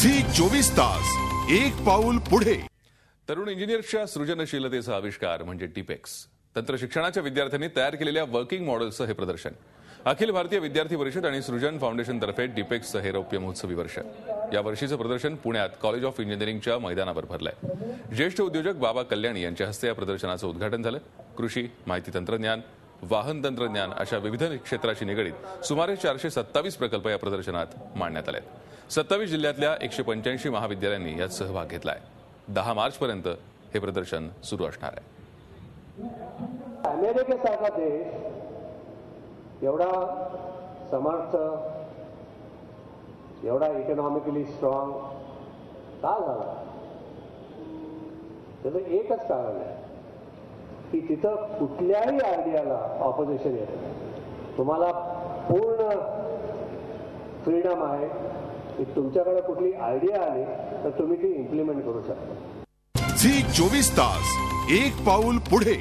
Zee 24 तास एक पाऊल पुढे। तरुण इंजिनियर्सच्या सृजनशीलतेचा आविष्कार म्हणजे डिपेक्स। तंत्र शिक्षणाच्या विद्यार्थ्यांनी तयार केलेल्या वर्किंग मॉडेल्सचं हे प्रदर्शन अखिल भारतीय विद्यार्थी परिषद आणि सृजन फाउंडेशनतर्फे डिपेक्सचं हे रौप्य महोत्सवी वर्ष। या वर्षीचं प्रदर्शन पुण्यात कॉलेज ऑफ इंजिनिअरिंगच्या मैदानावर भरलंय। ज्येष्ठ उद्योजक बाबा कल्याणी यांच्या हस्ते या प्रदर्शनाचं उद्घाटन झालं। कृषी, माहिती तंत्रज्ञान, वाहन तंत्रज्ञान अशा विविध क्षेत्राशी निगडीत सुमारे 427 प्रकल्प या प्रदर्शनात मांडण्यात आले। 27 जिल्ह्यातल्या 185 महाविद्यालयांनी यात सहभाग घेतलाय। 10 मार्चपर्यंत हे प्रदर्शन सुरू असणार आहे। अमेरिकेसारखा देश एवढा समर्थ, एवढा इकॉनॉमिकली स्ट्रॉंग का झाला? त्याचं एकच कारण आहे की तिथं कुठल्याही आयडियाला ऑपोजिशन येत नाही। तुम्हाला पूर्ण फ्रीडम आहे की तुमच्याकडे कुठली आयडिया आली तर तुम्ही ती इम्प्लिमेंट करू शकता। झी 24 तास एक पाऊल पुढे।